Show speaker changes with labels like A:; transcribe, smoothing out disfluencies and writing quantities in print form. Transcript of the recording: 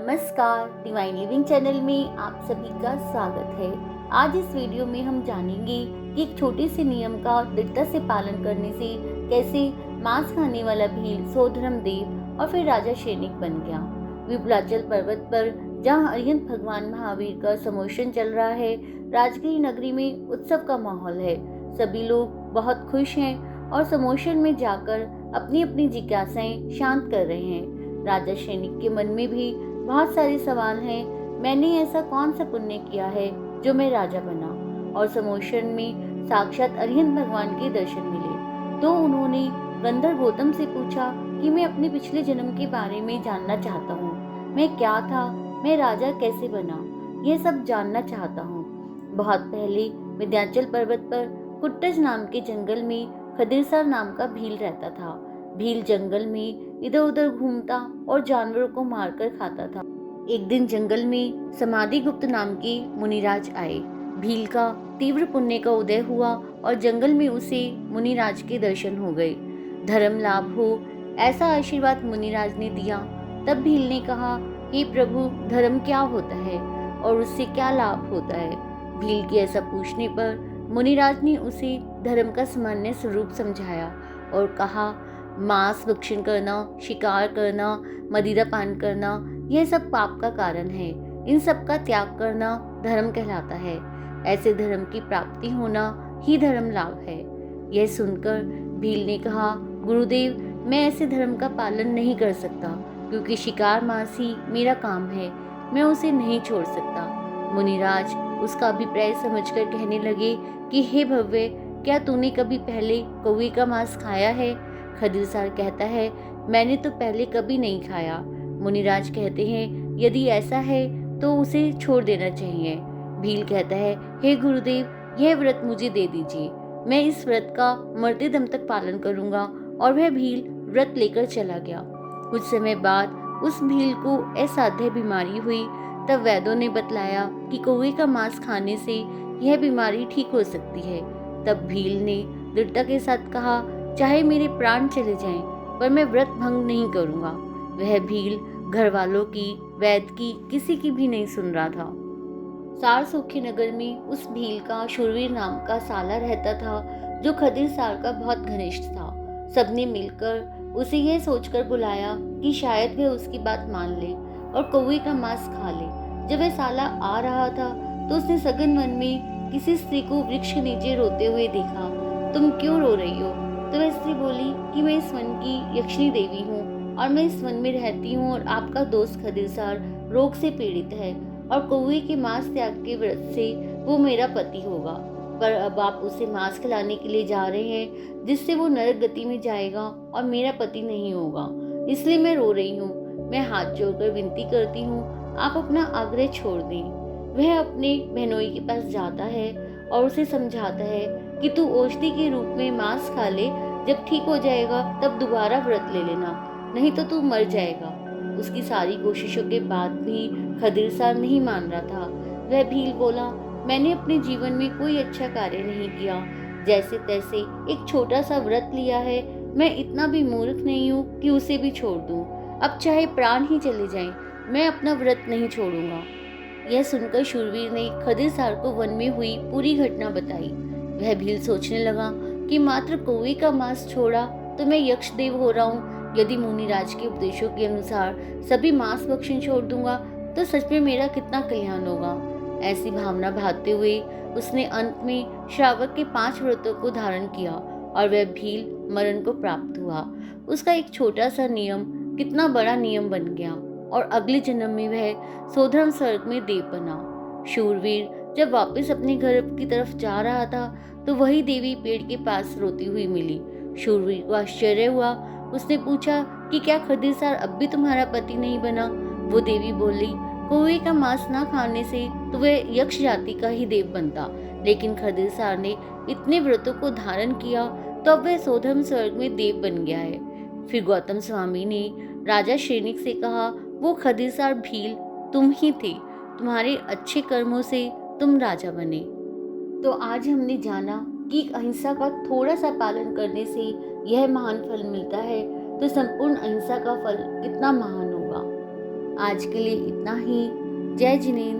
A: नमस्कार, divine living channel में आप सभी का स्वागत है। आज इस वीडियो में हम जानेंगे कि एक छोटे से नियम का दृढ़ता से पालन करने से कैसे मांस खाने वाला भील सोधर्म देव और फिर राजा सैनिक बन गया। विंध्याचल पर्वत पर जहाँ अरिहंत भगवान महावीर का समोशन चल रहा है, राजगीर नगरी में उत्सव का माहौल है। सभी लोग बहुत खुश हैं और समोशन में जाकर अपनी अपनी जिज्ञासाएं शांत कर रहे हैं। राजा सैनिक के मन में भी बहुत सारे सवाल हैं। मैंने ऐसा कौन सा पुण्य किया है जो मैं राजा बना? और समोशन में साक्षात अरिहंत भगवान के दर्शन मिले तो उन्होंने गंधर्व गौतम से पूछा कि मैं अपने पिछले जन्म के बारे में जानना चाहता हूँ। मैं क्या था, मैं राजा कैसे बना, यह सब जानना चाहता हूँ। बहुत पहले विंध्याचल पर्वत पर कुट्टज नाम के जंगल में खदिरसार नाम का भील रहता था। भील जंगल में इधर उधर घूमता और जानवरों को मारकर खाता था। एक दिन जंगल में समाधि गुप्त नाम के मुनिराज आए। भील का तीव्र पुण्य का उदय हुआ और जंगल में उसे मुनिराज के दर्शन हो गए। धर्म लाभ हो ऐसा आशीर्वाद मुनिराज ने दिया। तब भील ने कहा, हे प्रभु, धर्म क्या होता है और उससे क्या लाभ होता है? भील के ऐसा पूछने पर मुनिराज ने उसे धर्म का सामान्य स्वरूप समझाया और कहा, मांस भक्षण करना, शिकार करना, मदिरा पान करना, यह सब पाप का कारण है। इन सब का त्याग करना धर्म कहलाता है। ऐसे धर्म की प्राप्ति होना ही धर्म लाभ है। यह सुनकर भील ने कहा, गुरुदेव, मैं ऐसे धर्म का पालन नहीं कर सकता क्योंकि शिकार मांस ही मेरा काम है। मैं उसे नहीं छोड़ सकता। मुनिराज उसका अभिप्राय समझकर कहने लगे कि हे भव्य, क्या तूने कभी पहले कौवे का मांस खाया है? खदिरसार कहता है, मैंने तो पहले कभी नहीं खाया। मुनिराज कहते हैं, यदि ऐसा है तो उसे छोड़ देना चाहिए। भील कहता है, हे गुरुदेव, यह व्रत मुझे दे दीजिए। मैं इस व्रत का मरते दम तक पालन करूंगा। और वह भील व्रत लेकर चला गया। कुछ समय बाद उस भील को असाध्य बीमारी हुई। तब वैद्यों ने बतलाया कि कौवे का मांस खाने से यह बीमारी ठीक हो सकती है। तब भील ने दृढ़ता के साथ कहा, चाहे मेरे प्राण चले जाएं, पर मैं व्रत भंग नहीं करूंगा। वह भील घर वालों की, वैद्य की, किसी की भी नहीं सुन रहा था। सारसौख्य नगर में उस भील का शूरवीर नाम का साला रहता था जो खदिरसार का बहुत घनिष्ठ था। सबने मिलकर उसे यह सोचकर बुलाया कि शायद वह उसकी बात मान ले और कौवे का मांस खा ले। जब वह साला आ रहा था तो उसने सघन वन में किसी स्त्री को वृक्ष के नीचे रोते हुए देखा। तुम क्यों रो रही हो? तो वह स्त्री बोली कि मैं इस वन की यक्षिणी देवी हूँ और मैं इस वन में रहती हूँ और आपका दोस्त खदिरसार रोग से पीड़ित है और कौवे के मांस त्याग के व्रत से वो मेरा पति होगा। पर अब आप उसे मांस खिलाने के लिए जा रहे हैं जिससे वो नरक गति में जाएगा और मेरा पति नहीं होगा। इसलिए मैं रो रही हूँ। मैं हाथ जोड़कर विनती करती हूँ, आप अपना आग्रह छोड़ दें। वह अपने बहनोई के पास जाता है और उसे समझाता है कि तू औषधि के रूप में मांस खा ले। जब ठीक हो जाएगा तब दोबारा व्रत ले लेना, नहीं तो तू मर जाएगा। उसकी सारी कोशिशों के बाद भी खदिरसार नहीं मान रहा था। वह भील बोला, मैंने अपने जीवन में कोई अच्छा कार्य नहीं किया। जैसे तैसे एक छोटा सा व्रत लिया है। मैं इतना भी मूर्ख नहीं हूँ कि उसे भी छोड़ दूँ। अब चाहे प्राण ही चले जाएं, मैं अपना व्रत नहीं छोड़ूंगा। यह सुनकर शूरवीर ने खदिरसार को वन में हुई पूरी घटना बताई। वह भील सोचने लगा कि मात्र कौवे का मांस छोड़ा तो मैं यक्ष देव हो रहा हूँ। यदि मुनिराज के उपदेशों के अनुसार सभी मांस भक्षण छोड़ दूंगा तो सच में मेरा कितना कल्याण होगा। ऐसी भावना भाते हुए उसने अंत में श्रावक के 5 व्रतों को धारण किया और वह भील मरण को प्राप्त हुआ। उसका एक छोटा सा नियम कितना बड़ा नियम बन गया और अगले जन्म में वह सोधर्म स्वर्ग में देव बना। शूरवीर जब वापस अपने घर की तरफ जा रहा था तो वही देवी पेड़ के पास रोती हुई मिली। शूरवीर को आश्चर्य हुआ। उसने पूछा कि क्या खदिरसार अब भी तुम्हारा पति नहीं बना? वो देवी बोली, कौवे का मांस ना खाने से तो वह यक्ष जाति का ही देव बनता, लेकिन खदिरसार ने इतने व्रतों को धारण किया तो अब वह सोधर्म स्वर्ग में देव बन गया है। फिर गौतम स्वामी ने राजा सैनिक से कहा, वो खदिरसार भील तुम ही थे। तुम्हारे अच्छे कर्मों से तुम राजा बने। तो आज हमने जाना कि अहिंसा का थोड़ा सा पालन करने से यह महान फल मिलता है, तो संपूर्ण अहिंसा का फल कितना महान होगा। आज के लिए इतना ही। जय जिनेंद्र।